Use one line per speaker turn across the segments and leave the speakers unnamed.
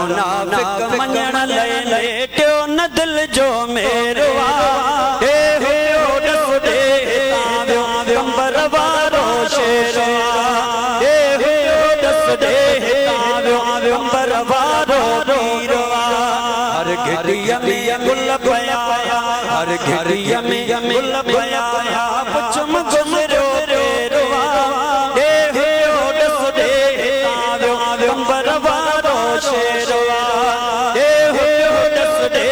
मुनाफिक मञण ले लेट्यो न दिल जो मेरवा हे हो डस दे ताव्यो कंबर वारो शेरवा हे हो डस दे ताव्यो कंबर वारो वीरवा हर घड़िया में गुल पया हर घड़िया में गुल पया पुछम गुजरो रेरवा हे हो डस दे ताव्यो कंबर वारो शेरवा हे हो डस दे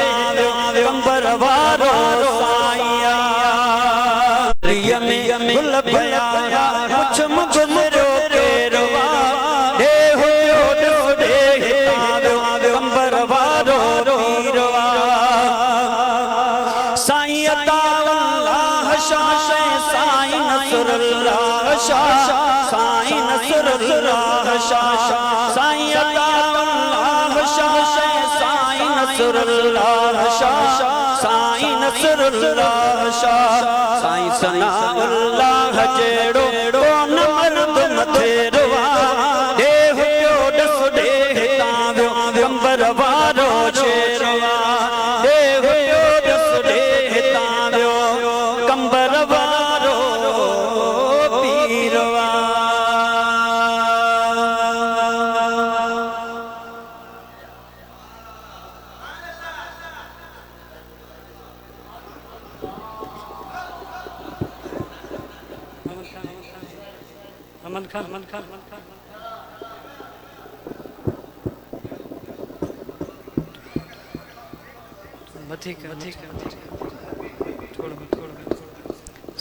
ताव्यो कंबर वारो साईया घड़िया में गुल पया पुछम गुजरो रेरवा हे हो डस दे ताव्यो कंबर वारो वीरवा साईं अतावल्लाह शाह साईं नसरुल्लाह शाह साईं नसरुल्लाह शाह साईं अतावल्लाह शाह साईं नसरुल्लाह शाह साईं नसरुल्लाह शाह साईं सनाउल्लाह जेड़ो कोन मर्द मथेरवा हे हो डस दे ताव्यो कंबर वारो शेरवा हे हो डस दे ताव्यो कंबर वारो पीरवा अमन खान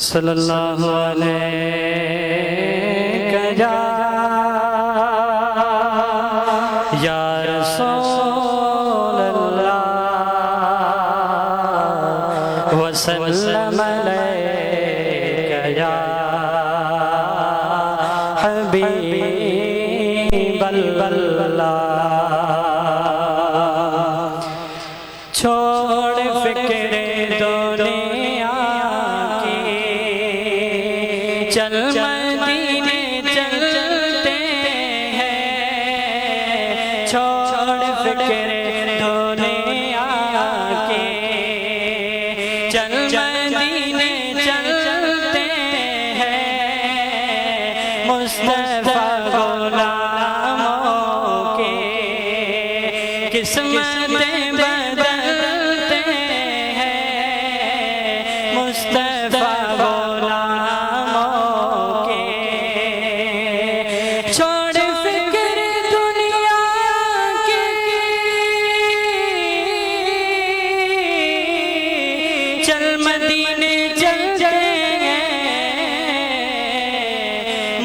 सल्लल्लाहु अलैहि या रसूलल्लाह वसल्लम अलैका या हबीबल्लाह छोड़ फिक्रे दुनिया की चल मदीने चलते हैं छोड़ फिक्रे दुनिया की चल मदीने चलते हैं मुस्तफा गुलामों के किस्मतें बदलते हैं मुस्तफा गुलामों के छोड़ फिक्र दुनिया की चल मदीने चलते हैं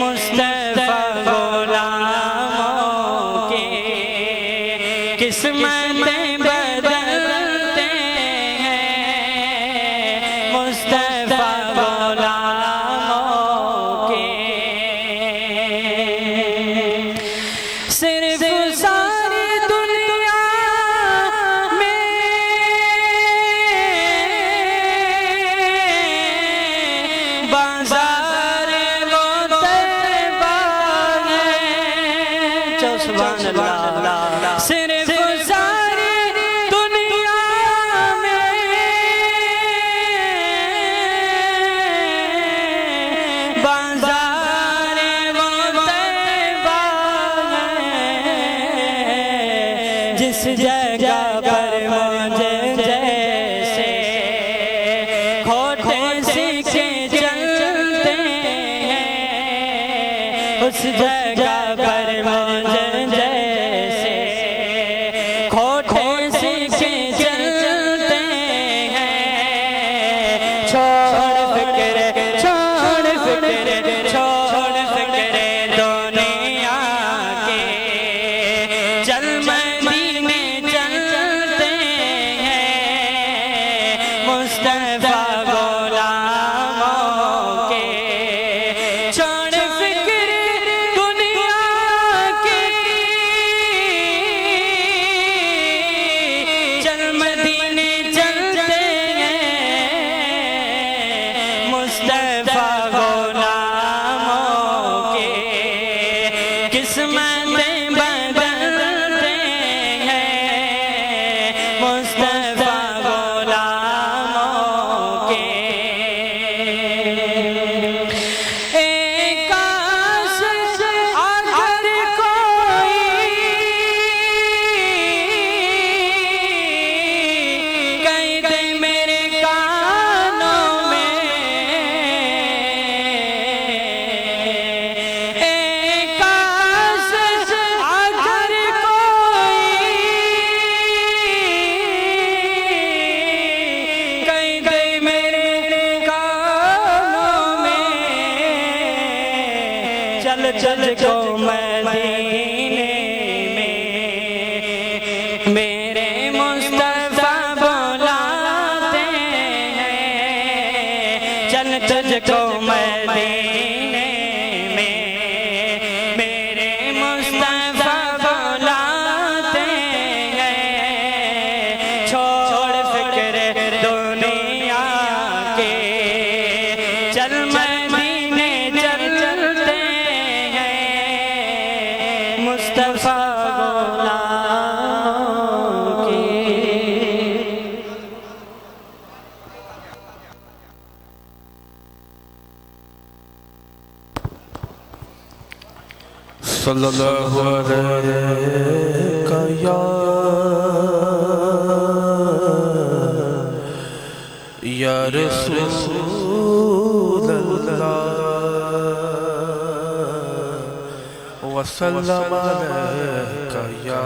मुस्तफा गुलामों के किस्मतें बदलते हैं मुस्तफा गुलामों के सिर्फ सारी दुनिया में बाजार वो तैबा है सुभान अल्लाह सिर्फ सारी दुनिया में बाजार वो तैबा है जिस जगह पर मुझे जैसे खोटे सिक्के चलते हैं उस जगह पर मुझे जैसे खोटे सिक्के चलते हैं छोड़ फिक्रे दुनिया के चल मदीने चलते हैं तुझको मदीने में मेरे मुस्तफा बुलाते हैं। चल तुझको मदीने में मेरे मुस्तफा बुलाते हैं। छोड़ फिक्र दुनिया के चल मदीने चलते हैं। मुस्तफा गुलाम की
सल्लल्लाहु अलैहि या रसूलल्लाह वसल्लम अलैका या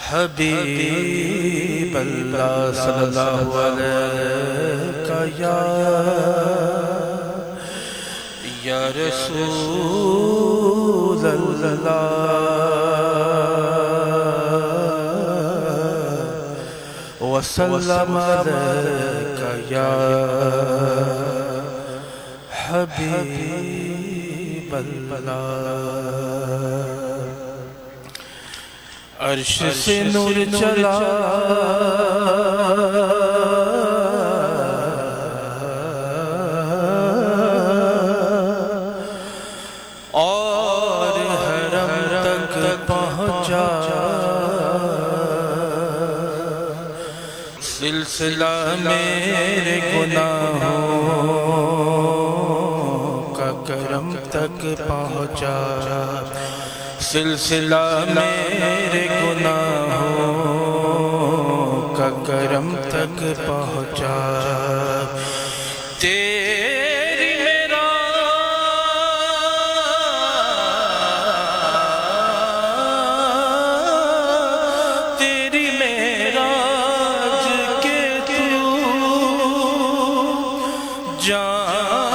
हबीबल्लाह सल्लल्लाहु अलैका या रसूलल्लाह वसल्लम अलैका या हबीबल्लाह। अर्श से नूर चला और हरम तक पहुँचा। सिलसिला मेरे गुनाहों का करम तक पहुँचा। सिलसिला मेरे गुनाहों का करम तक पहुँचा। तेरी मेरा तेरी मेराज के तू जाने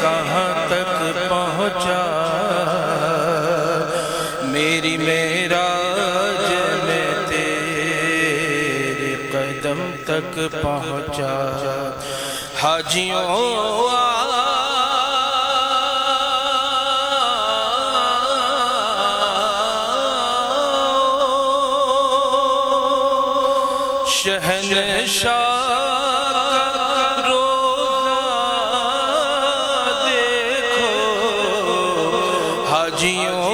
कहाँ तक पहुँचा। मेरी मेराज में तेरे कदम तक पहुँचा। हाजियों शहंशाह का रोज़ा देखो। हाजियों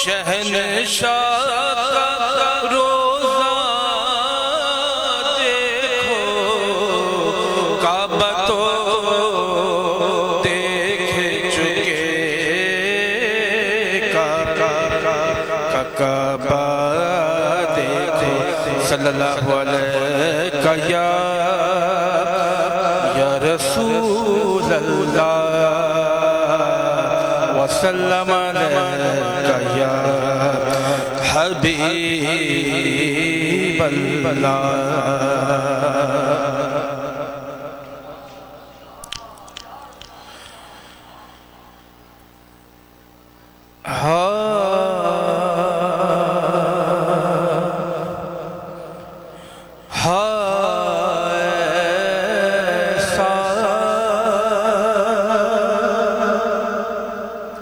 शहंशाह का रोज़ा देखो। काबा तो देख चुके काबा देखो। सल्लल्लाहु अलैका या रसूलल्लाह वसल्लम अलैका या हबीबल्लाह।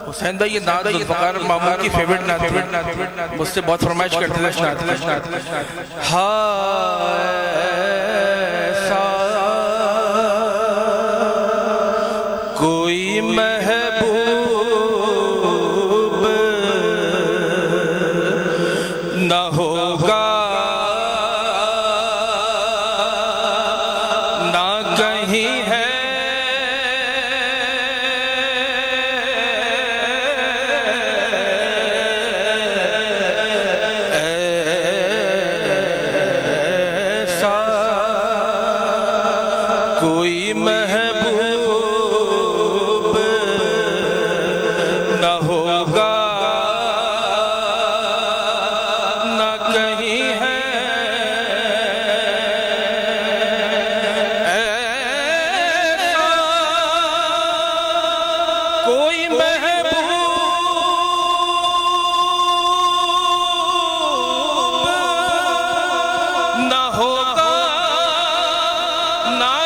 हुसैन भाई ये नात ज़ुल्फ़िकार मामून की फेवरेट नात मुझसे बहुत फरमाइश करते थे। कोई महबूब न होगा ना कहीं है।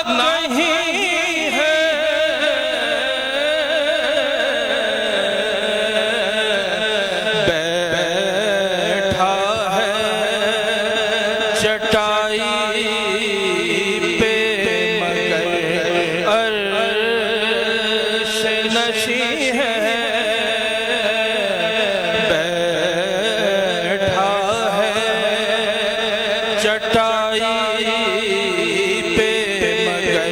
नहीं है बैठा है चटाई पे मगर अर्श नशी है बैठा है चटाई पे मगर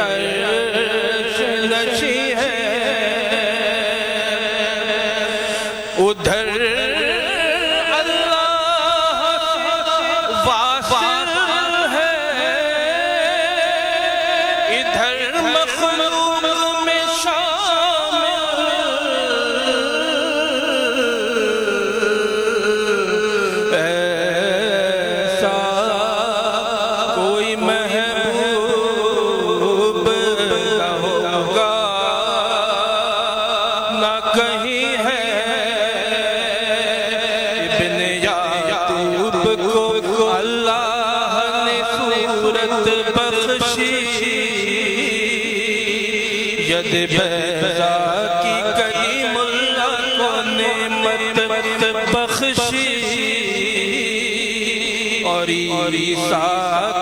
अर्श नशी है उधर इधर मखलूक में शामिल ऐसा कोई महबूब न होगा न कहीं है इब्ने याकूब को अल्लाह ने सूरत बख्शी यद बैज़ा की कलीमुल्लाह को नेमत बख्शी और ईसा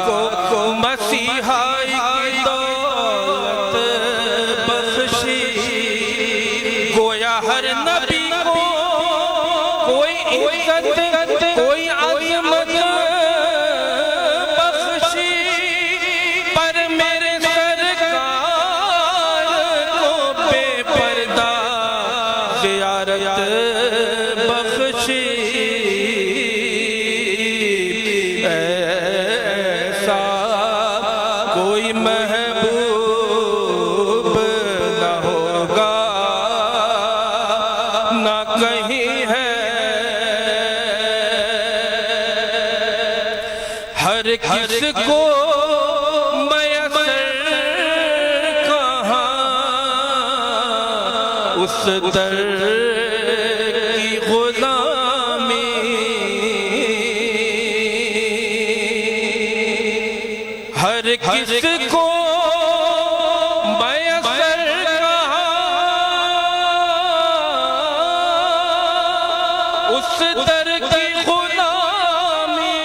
को मसीहाई की दौलत बख्शी गोया हर नबी को कोई इज्जत कोई अज़मत बख्शी पर मेरे सरकार को बेपर्दा ज़ियारत बख्शी ऐसा कोई महबूब न होगा न कहीं है हर किसको मयसर कहाँ उस दर की गुलामी हर किसको मयसर कहाँ उस दर की गुलामी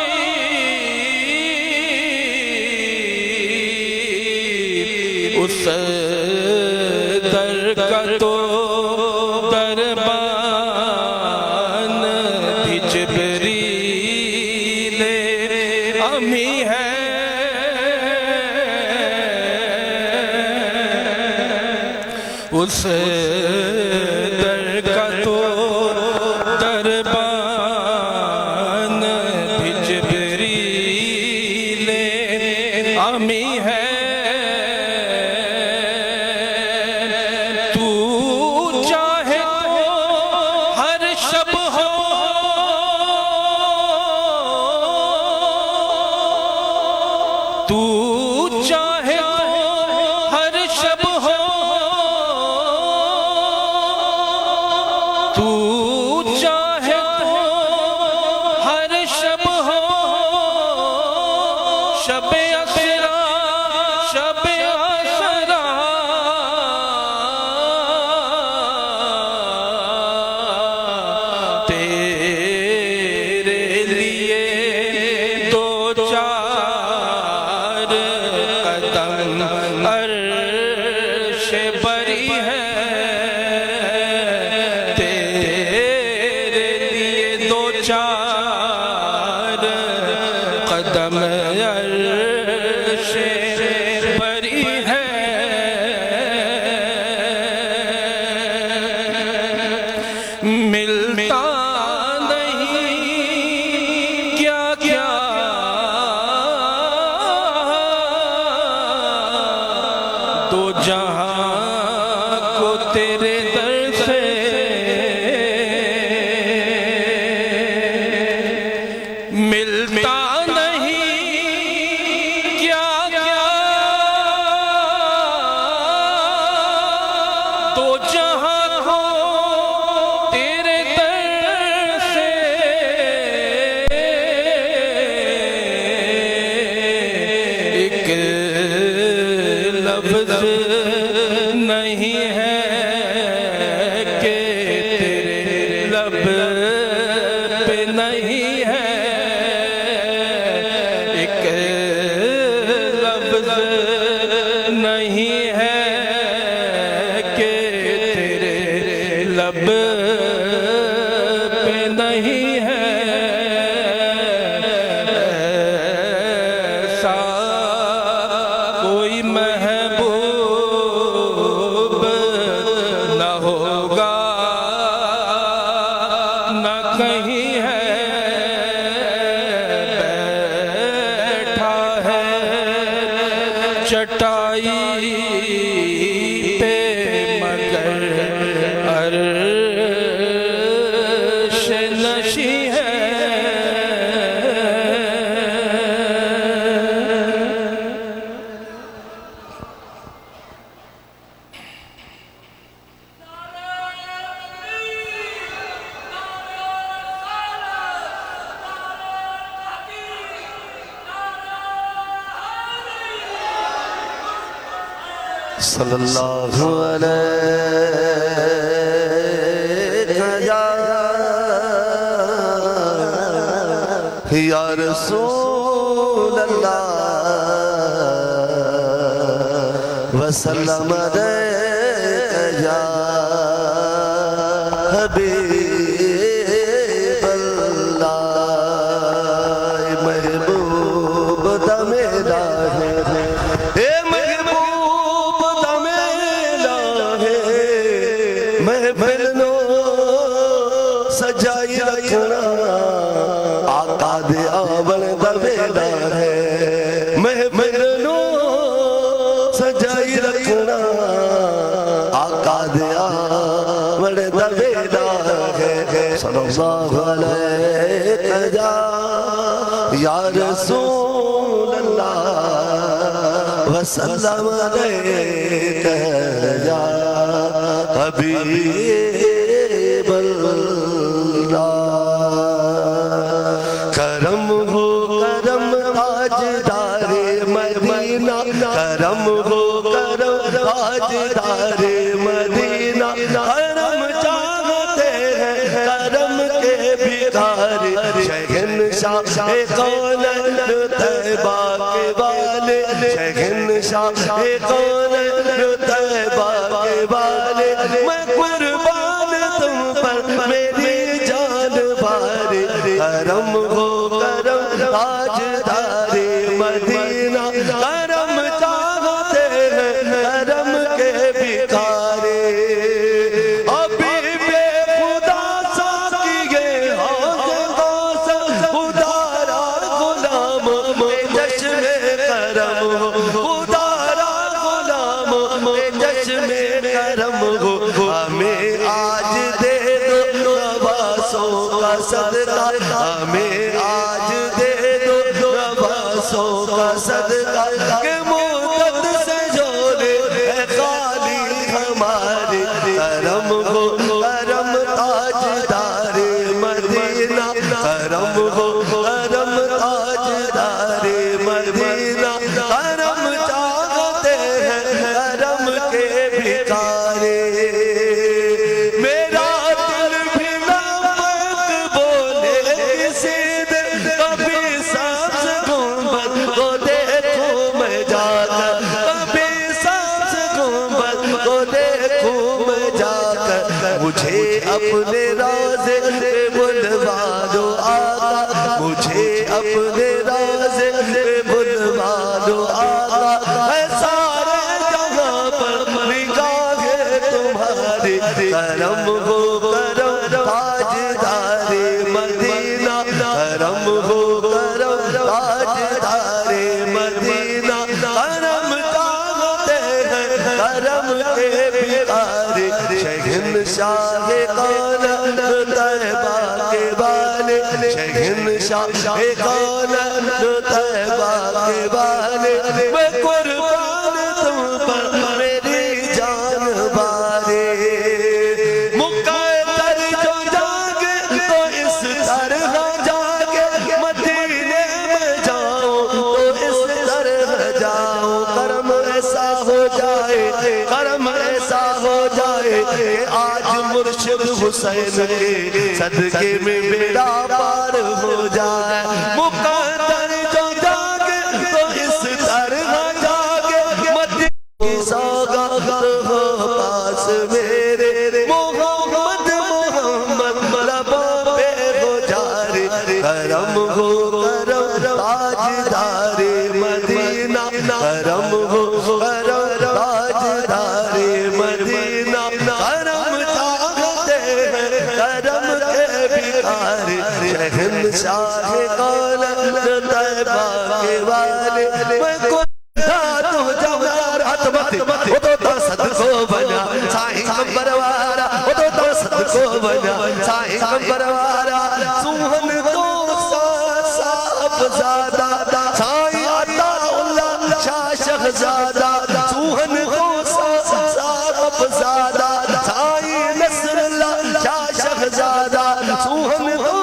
उस दर का तो दरबान भी जिब्रील अमी है उस दर का तो दरबान भी जिब्रील अमी है तू चाहे तो हर शब हो तू चाहे तो हर शब हो तू चाहे तो हर शब हो शब असरा शब असरा तेरे लिए दो चार कदम अर्श बरी है तेरे लिए दो चार कदम अर्श बरी है मिलता नहीं क्या क्या तो जहां को तेरे दर से मिलता नहीं क्या क्या तो जहां को तेरे दर से एक लफ्ज नहीं है कि तेरे लब पे नहीं है, एक लफ्ज नहीं है कि तेरे लब पे नहीं है। ऐसा कोई महबूब न होगा न कहीं है, बैठा है चटाई पे मगर अर्श नशी है।
सल्लल्लाहु अलैहि या रसूल अल्लाह वसल्लम या हबीब अल्लाह। महबूब दमेदा है, महफिलो सजाई रखना आका दे आवन दा वेला है। महफिलो सजाई रखना आका दे आवन दा वेला है। सल्लल्लाहु अलैहि या रसूल अल्लाह वसल्लम अलैहि या हबीब अल्लाह। करम हो करम ताजदारे मदीना, करम हो करम ताजदारे मदीना। करम चाहते हैं करम के भिखारी, शहंशाह कौन तैबा के वाले, शहंशाह कौन तैबा के वाले। मैं कुर्बान तुम पर मेरी जान बारे। करम हो करम ताजदारे मदीना, करम चाहते हैं करम के भिखारी। अभी बेखुदा सा किए उदारा गुलाम में जश्न करम हो, उदारा गुलाम में जश्न करम हो। हमें आज दे दो नवासों का सदका, हमें आज दे दो नवासों का सदका। के मुद्दत से जोड़े खाली हमारे। करम हो करम ताजदारे मदीना, करम हो करम ताजदारे मदीना। करम चाहते हैं करम के भिखारी। मेरा दिल भी नामक बोले किसी दिन, कभी सांस गुंबद को देखूं मैं जाकर, कभी सांस गुंबद को देखूं मैं जाकर। मुझे अपने रोज़े पे बुलवा दो आका, मुझे अपने रोज़े पे बुलवा दो आका। है सारे जहां पर निगाहें तुम्हारी। करम हो करम ताजदारे मदीना, करम हो करम ताजदारे मदीना। करम चाहते हैं करम के भिखारी। शहंशाह कौन तैबा के वाले, शहंशाह कौन तैबा के वाले। मैं कुर्बान तुम पर मेरी जान बारे। मुक़द्दर जो जागे तो इस तरह जागे, मदीने में जाओ तो इस तरह जाओ। करम ऐसा हो जाए मुर्शिद हुसैन के सदके में बेड़ा पार हो जाए। मुकद्दर जो जागे तो इस तरह जागे, मदीने की सौगात हो पास मेरे, मोहम्मद मोहम्मद लबों पे हो जारे, करम हो करम ताजदारे मदीना, करम हो करम ताजदारे मदीना, करम चाहते हैं करम के भिखारी, शहंशाह कौलन तैयबा के वाले, मैं को तो जवार हाथ मत वो तो सदको बना साईं कंबरवारा, वो तो सदको बना साईं कंबरवारा, सुहन को साफ ज़ादा साईं अताउल्लाह शाह शहज़ादा, सुहन को साफ ज़ादा साईं नसरुल्लाह शाह शहज़ादा, सुहन को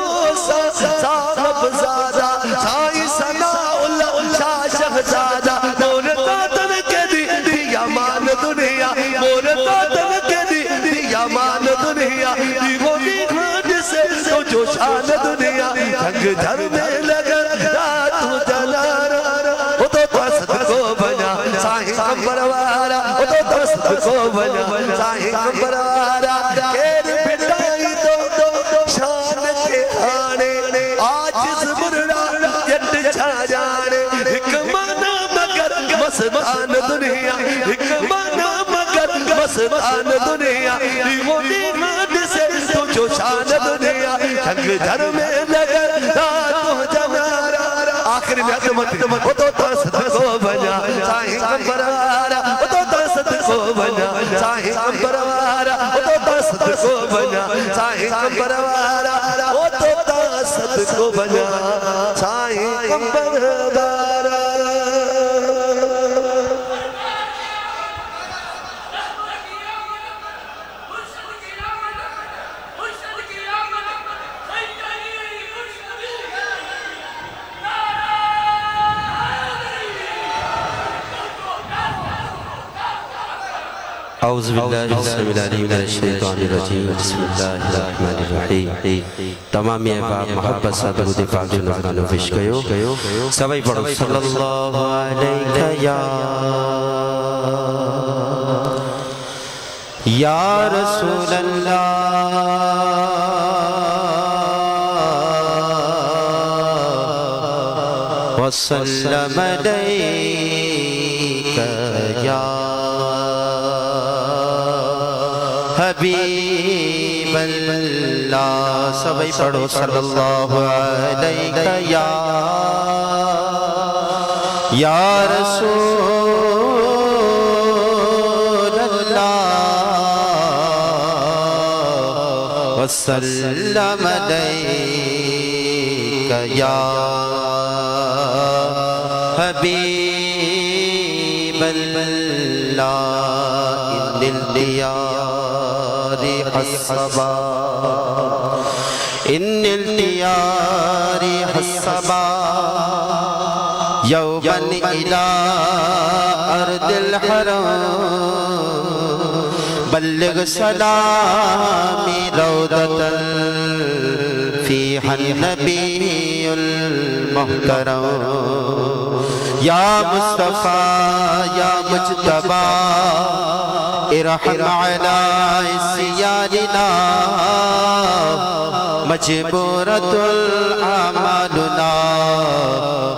साफ ज़ादा साईं सनाउल्लाह शाह शहज़ादा, मोर तातन के दिया मान दुनिया, मोर तातन के दिया मान दुनिया, दीवानी खान से तो जो शान दुनिया, जंग धर में लगन रात जलारा, वो तो सदको बना साईं कंबरवारा, वो तो सदको बना साईं कंबरवारा, केर पिटाई तो शान के आने, आज मुर्रा जट छा जाने, एक माना मगर मस्तान दुनिया, एक माना मगर मस्तान दुनिया, दीवानी खान से तो जो शान दुनिया, जंग धर में लगन रात जवारा, आखिर में वो तो सदको बना साईं कंबरवारा, वो तो सदको बना साईं कंबरवारा, वो तो सदको बना साईं कंबरवारा, वो तो सदको बना साईं कंबरवारा।
तमाम मोहब्बत सा दरूद पाक जो नज़रानो पेश कयो सभई पढ़ो सल्लल्लाहु अलैहि या रसूल अल्लाह वसल्लम अलैका या हबीब अल्लाह, सभी पढ़ो सल्लल्लाहु अलैहि या रसूल अल्लाह वसल्लम अलैका या हबीब अल्लाह, इन्निल दियारी हस्सबा यौबन इला अर्दिल हरम, बल्लिग सलामी रौदतल फीहा नबीयुल मुहतरम, या मुस्तफा या मुज्तबा इरहम अला इस्यालिना, मजबूरतुल आमालुना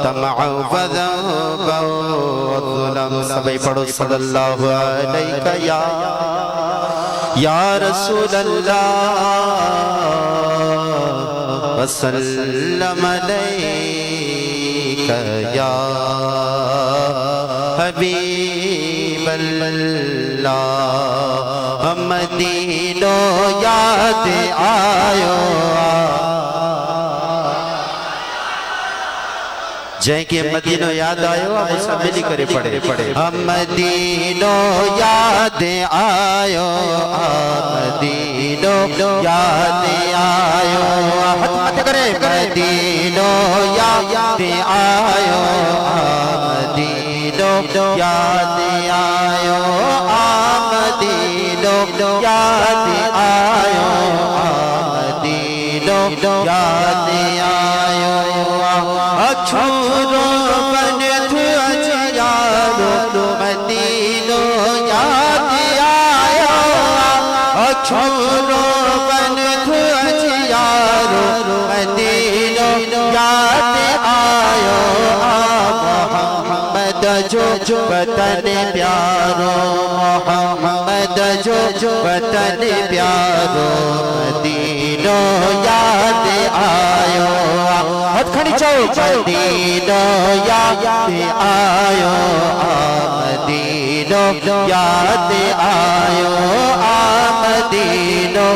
तमअ वज़बा वज़ुलम, सभी पढ़ो सल्लल्लाहु अलैहि या रसूल अल्लाह वसल्लम अलैका या हबीब अल्लाह, मदीनो याद आयो, जैके मदीनो याद आयो आप सब मिली करे पढ़े, हम मदीनो याद आयो, मदीनो याद आयो, हाथ करे मदीनो याद आयो, मदीनो याद आयो, मदीनो याद आयो, याद आयो अछूरो बन अज यारो मदीनो याद आयो अछूरो बन अज यारो मदीनो याद आयो मोहम्मद जो वतन प्यारो मोहम्मद जो वतन प्यारो मदीनो याद आयो हाथ खड़ी जाओ मदीनो याद आयो मदीनो याद आयो मदीनो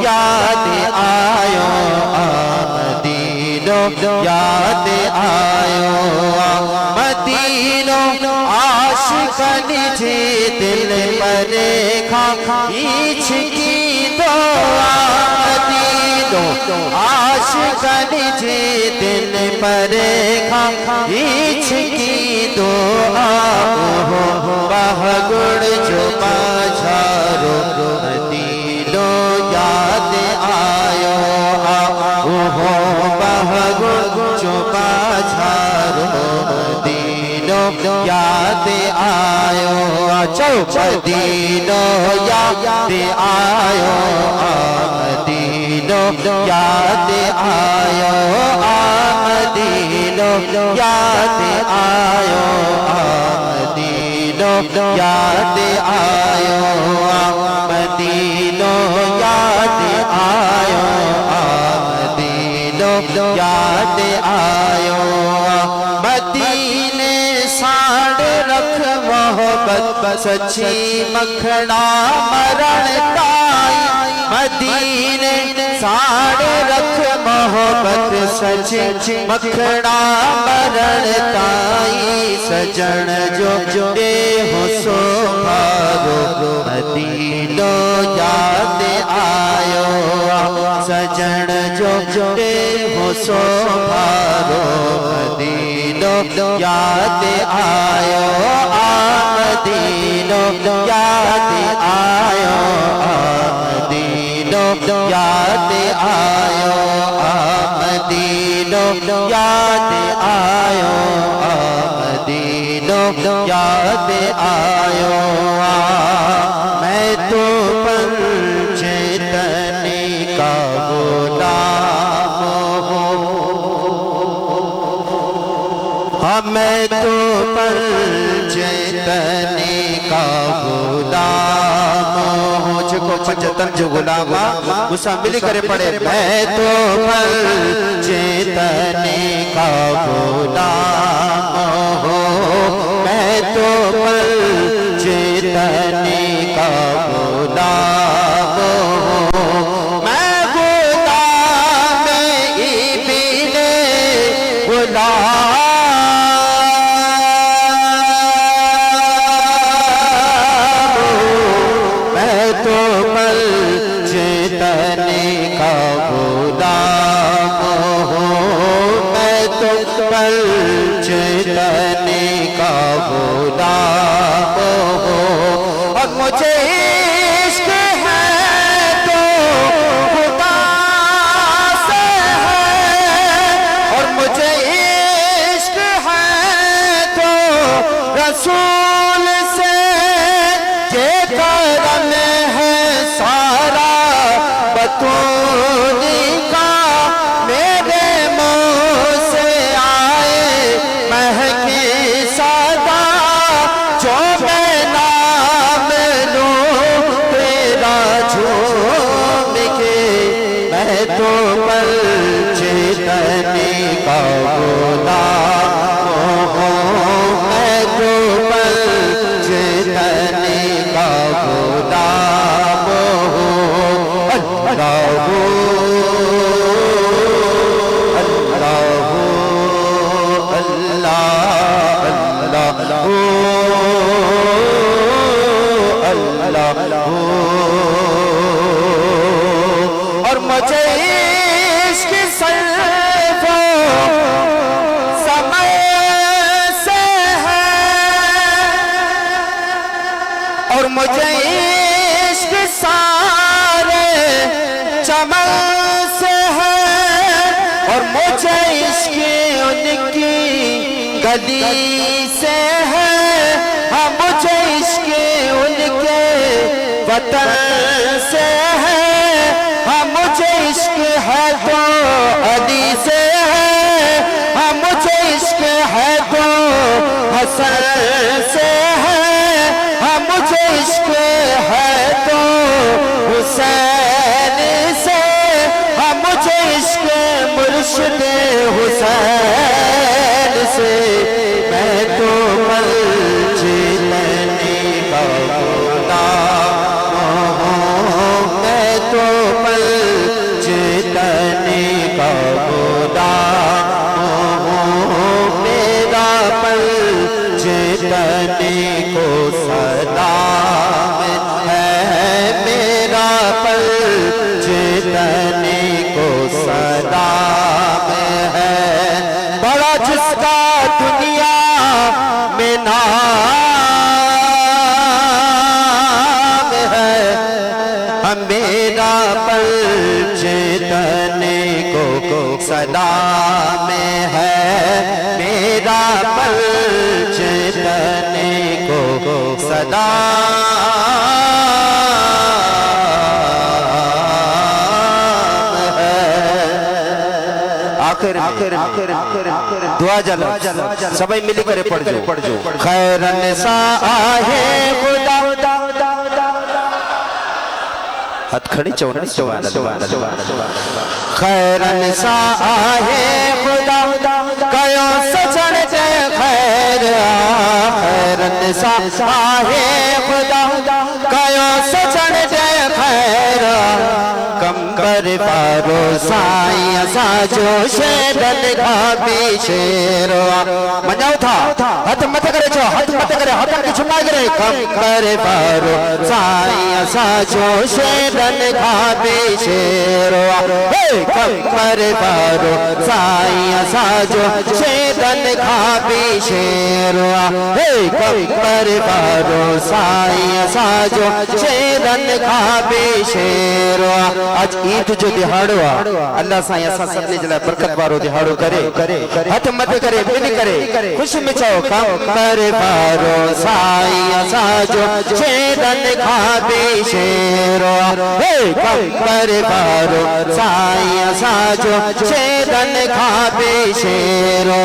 याद आयो मदीनो याद आयो मदीनो आशिकन जे दिल मरे खा ईछ की दुआ मदीनो आशिकन जे दिल मरे खा ईछ की दुआ बहुगुण जो माझारो मदीनो याद आयो ओहो बहुगुण जो माझारो मदीनो याद आयो चौ मदीनो याद आयो मदीनो याद आयो मदीनो याद आयो मदीनो याद आयो मदीनो याद आयो मदीनो याद आयो मदीने साड़ रख मोहब्बत सच्ची मखना मरण ताई मदीने साड़ रख मोहब्बत सच्ची मखना मरण ताई सजन जो हो सो भारो मदीनो याद आयो सजन जो हो सो भारो मदीनो याद आयो मदीनो याद आयो मदीनो याद आयो मदीनो याद आयो मदीनो याद आयो मैं तो पर चेतने का गुलाम हूँ मैं तो पर चेतने का गुलाम हूँ जो पंचतन जो गुलाम मुसा मिली करे पड़े मैं तो पर चेतने का गुलाम हूँ मैं तो पर चेतने का गुलाम हूँ मैं गुलाम इब्ने गुलाम मैं तो पल चेतने का गुलाम हूँ मैं तो पल चेतने का गुलाम हूँ और मुझे इश्क है तो खुदा से है और मुझे इश्क है तो रसूल से ये करम है सारा बतूनी का मेरे मुँह से आए महके सदा जो मैं नाम लूं तेरा झूम के मैं तो पल चेतने का गुलाम हूँ मैं तो पल चेतने का गुलाम हूँ अल्लाह और मुझे इश्क सल्फो समय से है और मुझे इश्क सारे चमन से है गली से है, हम मुझे इश्क उनके वतन से है, हम मुझे इश्क है तो अली से है, हम मुझे इश्क है तो हसन से है, हम मुझे इश्क है तो हुसैन से, हम मुझे इश्क मुर्शिद हुसैन से। मैं तो मल जीतने का गुलाम हूँ, मैं तो मल जीतने का गुलाम हूँ, मेरा पल जीतने को सलाम है, मेरा पल जीतने को सलाम है। बड़ा जिसका दुनिया में नाम है, मेरा पल जीतने को सलाम है, मेरा पल जीतने को सलाम आखिर दुआ जला सबाई मिली करे पढ़ जो खैरन साहे खुदा हथ खड़ी चौनी खैरन साहे खुदा कयो सचन जय खैर, खैरन साहे खुदा कयो सचन जय खैर, कंबर पारो साईं साजो शेदन खाबी शेरो मनाओ था हाथ मत करे छो, हाथ मत करे, हाथ की छुपा करे। कंबर पारो साईं साजो शेदन खाबी शेरो, कंबर पारो साईं साजो शेदन खाबी शेरो, कंबर पारो साईं साजो शेदन खाबी शेरो। आज ईद जो दिहाड़ो अल्लाह साईं असां सभिनी जे लाइ बरकत वारो दिहाड़ो करे, हथ मत करे, बिन करे, ख़ुशि में चओ कंबर वारो साईं असांजो शेदन खां बि शेरो, कंबर वारो साईं असांजो शेदन खां बि शेरो।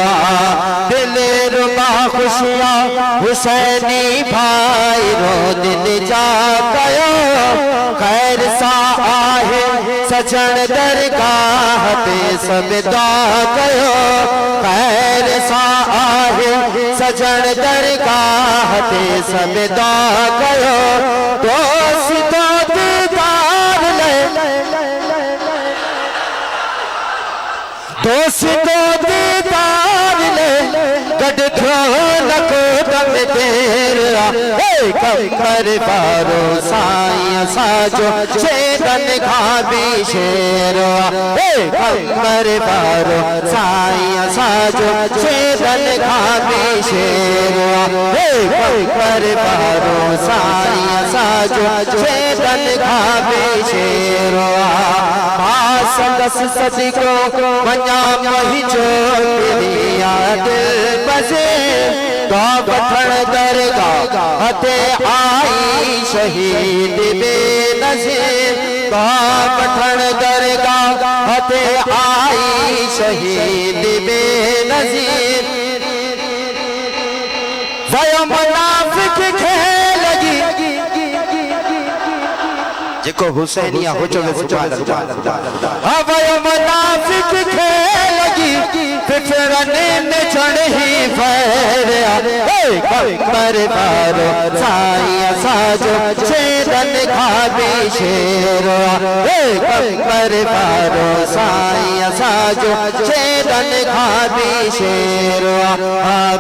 दिल रुबा ख़ुशियां हुसैनी भाई रो दिल जा कयो, खैर सा आहे सजन दरगाह ते सब दुआ कयो, खैर सा आहे सजन दरगाह ते सब दुआ कयो। दोस्तो दीदार ले, दोस्तो दीदार ले, गड थो लको दम देर, कंबर वारो साईं असांजो शेदन खां बि शेरो, कंबर वारो साईं असांजो शेदन खां बि शेरो, कंबर वारो साईं असांजो शेदन खां बि शेरो। संदस सदिको वञा मुंहिंजो याद बसे, तो वठण दरगाह ते आई शहीद बेनज़ीर, तो वठण दरगाह ते आई शहीद बेनज़ीर। वयो मुनाफ़िक़ खे लगी जेको हुसैनिया हो चवे सुभान अल्लाह, वयो मुनाफ़िक़ खे लगी फिरने में चढ़ी फैरिया, कंबर वारो साईं असांजो शेदन खां बि शेरो, कंबर वारो साईं असांजो शेदन खां बि शेरो,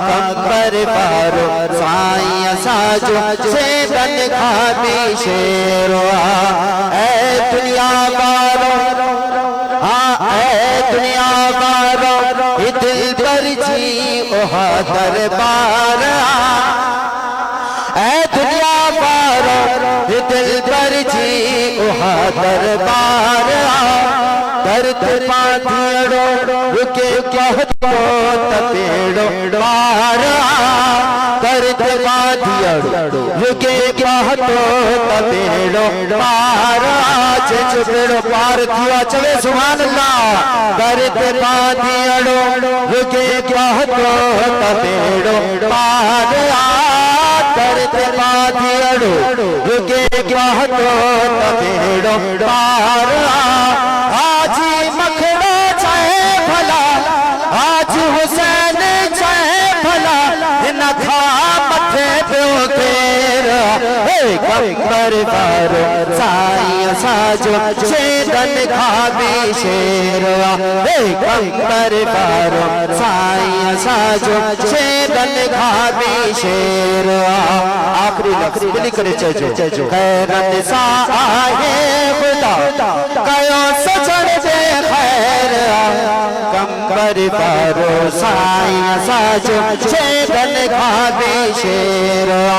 कंबर वारो साईं असांजो शेदन खां बि शेरो। ऐ दुनिया वारो, हाँ ऐ दुनिया वारो, दिल पर जी ओहा दरबार, ऐ दुनिया वारो दिल पर जी ओहा दरबार, दर्द पाथिड़ो रुके बहुत तो तपेड़ो मारा करते बाधियड़ो रुके कहतो तपेड़ो मारा जे पेड़ो पार किया चले सुभान अल्लाह करते बाधियड़ो रुके कहतो तपेड़ो मारा करते बाधियड़ो रुके कहतो तपेड़ो मारा आज मखड़ो चाहे भला आज हुसैन चाहे भला न खा मथे पे तेरा कंबर बारो साईं साजो छेदन खाबी शेरवा कंबर बारो साईं साजो छेदन खाबी शेरवा आखिरी लफ्ज़ बिली करे चजो खैरन सा आहे खुदा कयो सजण दे खैर कंबर बारो साईं साजो छेदन खाबी शेरवा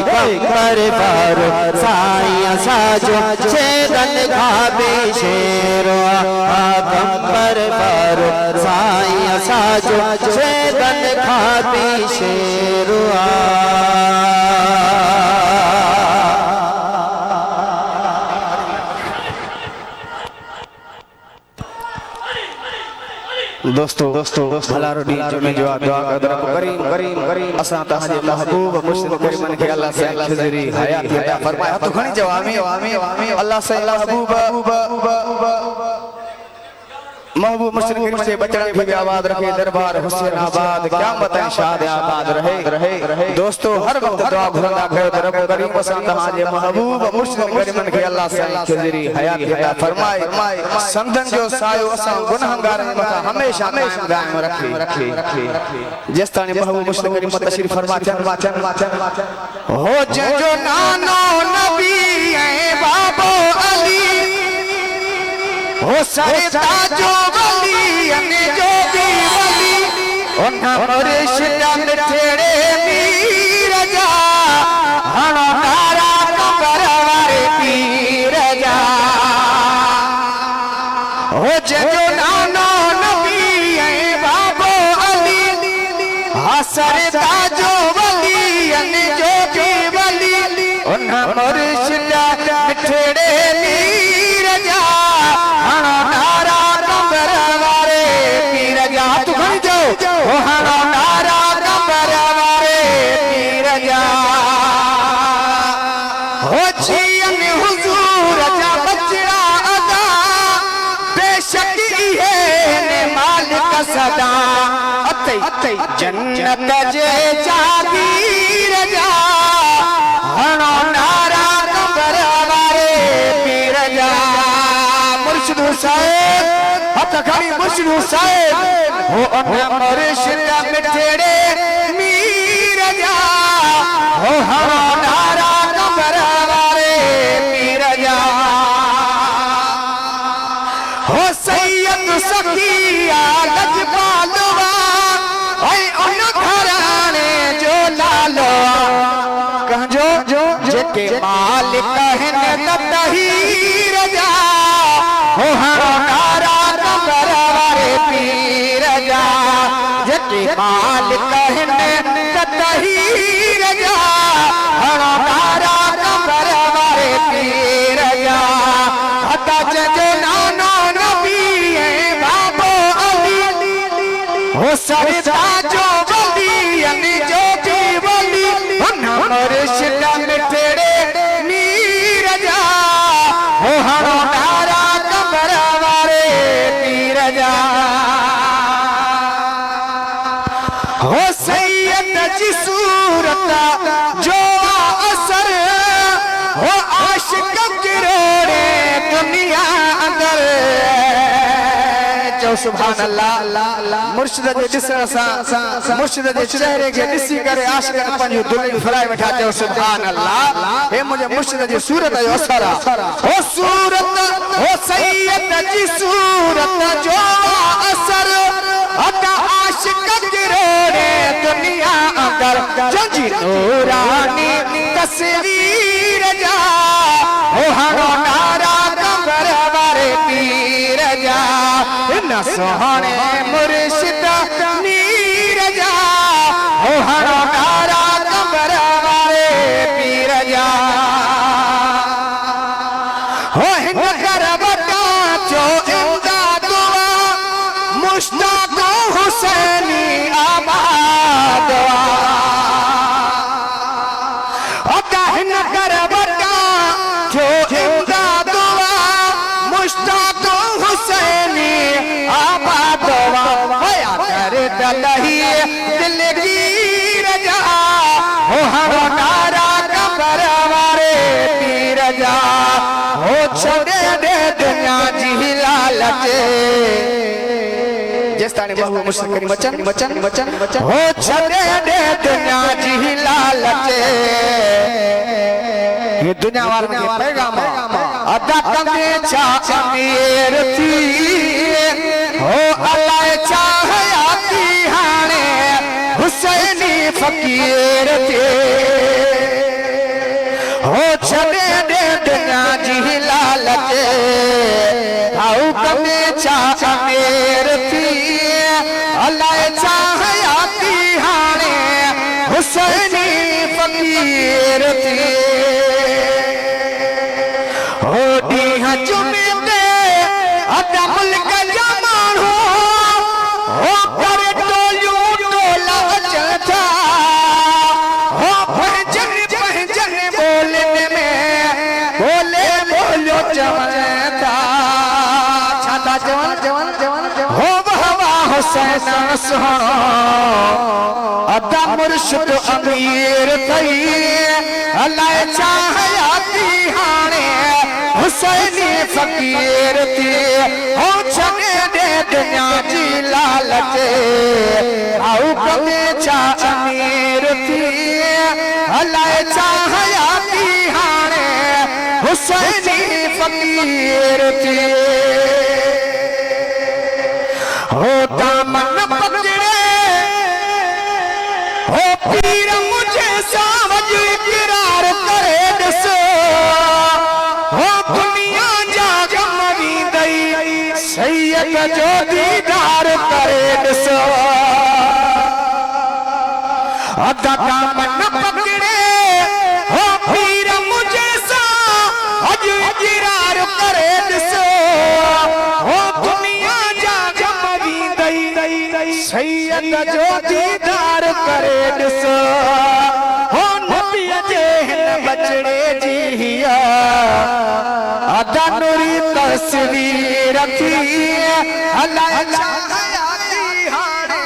कंबर बारो साईं साजो छेदन खाबी शेरवा कंबर बारो साईं साजो छेदन खाबी शेरवा।
दोस्तों भला रोटी में जो दुआ कर करीम करीम करीम असा तहाजे महबूब मुर्शिद करीम के अल्लाह से खजरी हयात अता फरमाया तो घणी जवाबी अल्लाह से महबूब महबूब मुर्शिद करीम से बचने की भी आबाद रखे दरबार हुसैनाबाद क़यामत शाद आबाद रहे दोस्तों हर वक्त दुआ घुरंदा कयो रब करीम असा तहाजे महबूब मुर्शिद करीम के अल्लाह से खजरी हयात अता फरमाए संदन जो सायो असा गुनाहगार मथा हमेशा कायम रखे जिस ताणी महबूब मुर्शिद करीम तशरीफ फरमा हो जो नानो नबी ए बाबो अली हो सरताजो वली अने जो भी वली उन मुर्शिद मिठड़े मीर जा हणो नारा कंबर वारे पीर जा हो जो नानो नबी ए बाबो अली सरताजो वली अने जो भी वली उन मुर्शिद मिठड़े मीर जा हणो नारा कंबर वारे पीर जा तू खड़ी जाओ ओ हणो नारा कंबर वारे पीर जा हो जियन हुजूर जा बचड़ा अदा बेशक इहे ने मालिक सदा अते जन्नत जे जागीर जा हणो नारा कंबर वारे पीर जा मुर्शिद हुसैन हथ खड़ी मुर्शिद हुसैन हो अन मुर्शिद मिठड़े मीर जा हो हणो नारा कंबर वारे पीर जा हो सैयद सखिया लजपालवा ऐ उन घराने जो लालो कहजो जेके मालिक हन तहीर जा हो हणो नारा कंबर वारे पीर जा जेके मालिक हन तहीर जा हणो नारा कंबर वारे पीर जा हता जो नानो नबी ए बाबो अली हो सरताजो वली अने जो भी वली उन मुर्शिद मिठड़े मीर जा हो हणो नारा कंबर वारे पीर जा हो सैयद जी सूरत जो असर हो आशिक किरोड़े दुनिया अंदर जो सुभान अल्लाह मुर्शिद जे दिसण सां मुर्शिद जे चेहरे के दिसी करे आशिकन पंहिंजो दिल फराए वेठा चयो सुभान अल्लाह हे मुंहिंजे मुर्शिद जी सूरत जो असर हो सूरत हो सैयद जी सूरत जो असर अदा आशिक किरोड़े दुनिया अंदर जंजी नूरानी तस्वीर जा हो हणो नारा कंबर वारे पीर जा न सोहणे मुर्शिद हिन कर वटा जो इमदादवा मुश्ताक हुसैनी आबादवा होया कर दलही दिल की रजा हो हम नारा कबर वारे पीर जा हो छड़े दे दुनिया जी लालच जिस ताने महबूब मुश्किल मचन मचन मचन मचन हो छड़े दे दुनिया जी लालच ये दुनिया वालों के पैगाम अदा कमे चा अमीर थी हो अल्लाह चाहयाती हाने हुसैनी फकीर थे हो छड़े दे दुनिया जी लालच आओ कमे चा अमीर थी अल्लाह चाहयाती हाने हुसैनी फकीर थे हो ॾींहं जुमे ते अदा मुल्क जमान हो करे टोलियूं टोला अचनि था हो पंहिंजनि ॿोलियुनि में बोले बोलियो चवनि था छा था चवनि हो वाह हुसैन सुहिणो अदा मुर्शिद अमीर थई अलाए चाहयाती हाणे हुसैनी फकीर थी हो छॾे दे दुनिया जी लालच आओ कमे छा अमीर थी अलाए चाहयाती हाणे हुसैनी फकीर थी हो दामन पकड़े हो पीर मुझे सावज इकरार करे ॾिसो हो दुनिया जा गम वींदई सैयद जो दीदार करे ॾिसो अदा दामन पकड़े हो पीर मुझे सावज इकरार करे ॾिसो हो दुनिया जा गम वींदई सैयद जो दीदार करे ॾिसो हो नबीअ जे हिन बचड़े जी हिया अदा नूरी तस्वीर थी अलाए चाहयाती हाणे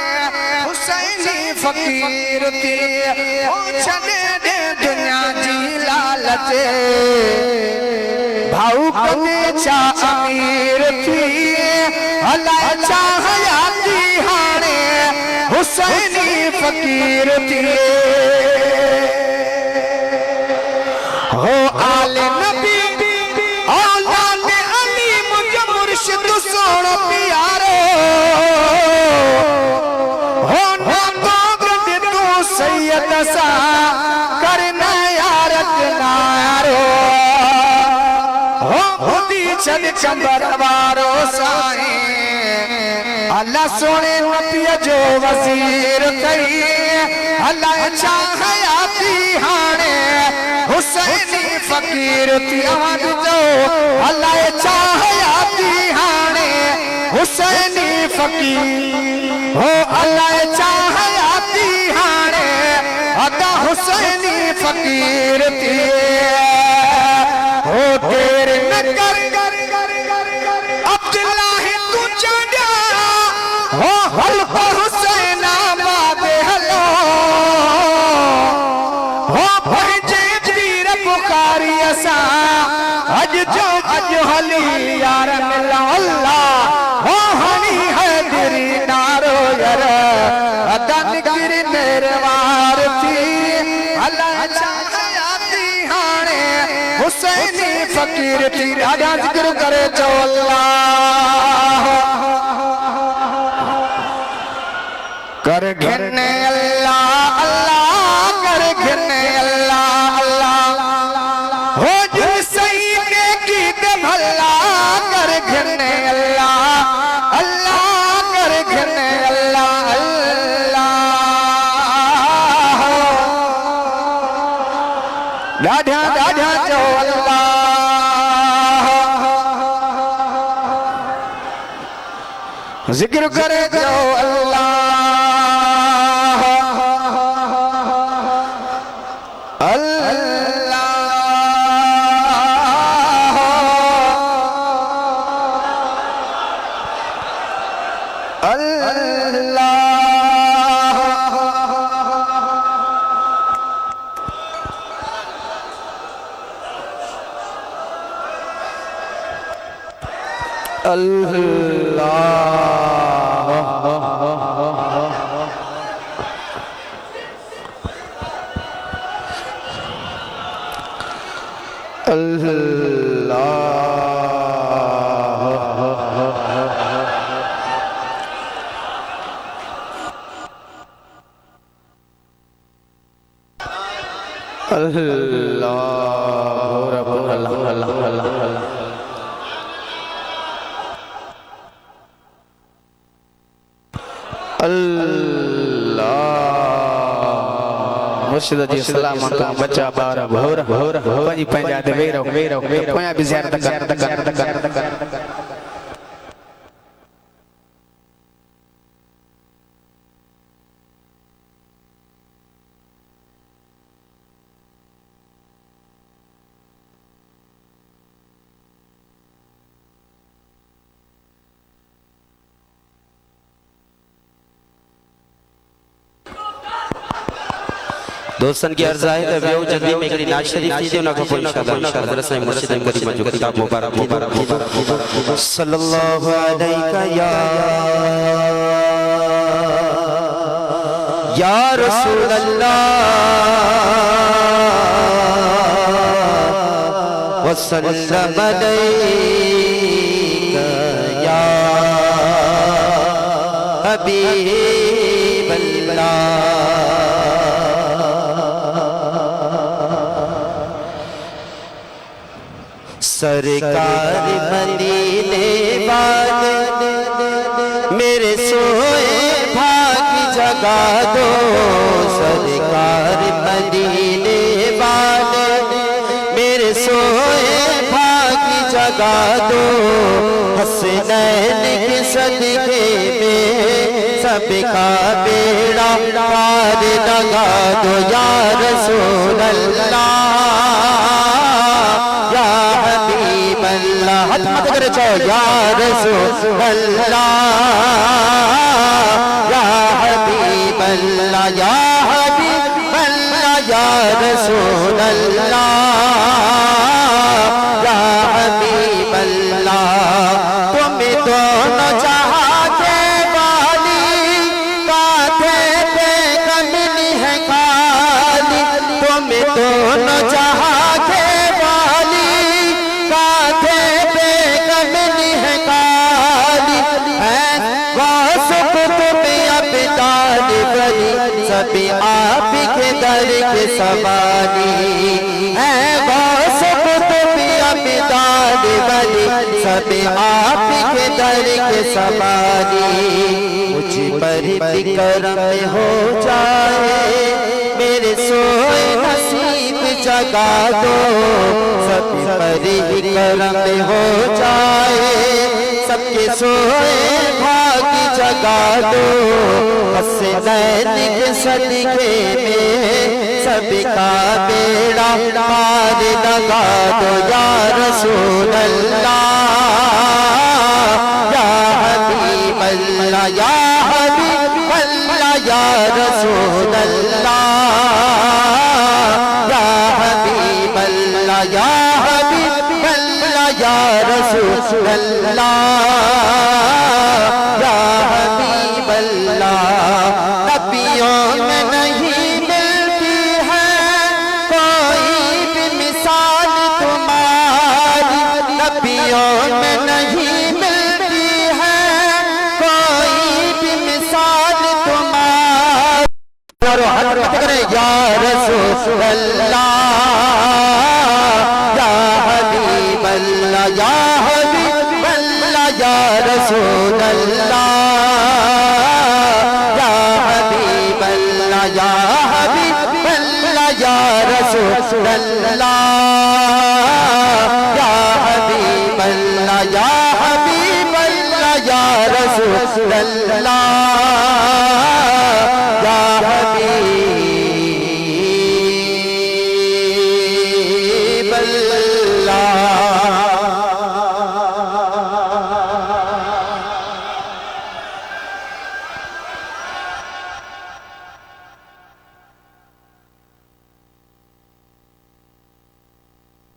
हुसैनी फकीर थी हो छॾे दे दुनिया जी लालच भाऊ कमे छा अमीर थी अलाए चाहयाती हाणे हुसैनी फकीर थी हो आले नबी औलाद अली मुझ मुर्शिद सोनो प्यारो हो नागोगद तू सैयद सा करना यारत नारो हो खुदी छद चंबर वारो साईं अल्लाह सोने नबीअ जो वज़ीर थई अल्लाह चाहयाती हाणे हुसैनी फकीर थी आवाज़ जो अल्लाह चाहयाती हाणे हुसैनी फकीर हो अल्लाह चाहयाती हाणे अदा हुसैनी फकीर थी हो देर न कर अब्दुल्लाह तू चढ़ा हो हल्का हुसैन आबाद हलो हो पंहिंजे पीर पुकारी असां अज जो अज हली यार मिला अल्लाह हो हनी हैदरी नारो यार अदा निकरी मेरवार थी अल्लाह चाहयाती हाणे हुसैनी फकीर थी ॾाढा ज़िक्र करे चो अल्लाह कर घिरने अल्लाह अल्लाह कर घिरने अल्लाह अल्लाह हो जो सही ने की दे भला कर घिरने अल्लाह अल्लाह कर घिरने अल्लाह अल्लाह ॾाढा ॾाढा चो अल्लाह ज़िक्र करे चो अल्लाह अल्लाह मुर्शिद जी सलाम का बच्चा बार भोर भोर पंजी पंजा दे वेरो वेरो कोया भी ज़ियारत कर
दोस्तन की अर्ज आहे त वियो जल्दी में हिकिड़ी नाज शरीफ थींदी उन खां पोइ इंशाअल्लाह हज़रत साईं मुर्शिद करीम जो किताब मुबारक सल्लल्लाहु अलैहि या रसूल अल्लाह वसल्लम अलैका या हबीब अल्लाह। सरकार मदीने वाले मेरे सोए भाग जगा दो। सरकार मदीने वाले मेरे सोए भाग जगा दो। हसनैन के सदके में सबका बेड़ा पार लगा दो या रसूल अल्लाह हाथ मत करे चाहो या रसूल अल्लाह या हबीब अल्लाह या हबीब अल्लाह या रसूल अल्लाह या हबीब अल्लाह। तुम दोनों जहां के वाली कांधे पे कमली है खाली। तुम दोनों जहां के सभी आप के दर के सवारी है। गौस कुतुब अब्दाल वली सभी आप के दर के सवारी। मुझ पर भी करम हो जाए मेरे सोए नसीब जगा दो। सभी पर भी करम हो जाए सबके सोए भाग जगा दो। हसनैन के सदके में सबका बेड़ा पार लगा दो या रसूल अल्लाह या हबीब अल्लाह या हबीब अल्लाह या रसूल अल्लाह या हबीब अल्लाह या हबीब अल्लाह या रसूल अल्लाह या हबीब अल्लाह। नबियों में नहीं मिलती है कोई भी मिसाल तुम्हारी। नबियों में नहीं मिलती है कोई भी मिसाल तुम्हारी। या रसूल अल्लाह या हबीब अल्लाह या हबीब अल्लाह या रसूल अल्लाह या हबीब अल्लाह या हबीब अल्लाह या रसूल अल्लाह या हबीब अल्लाह या हबीब अल्लाह या रसूल अल्लाह।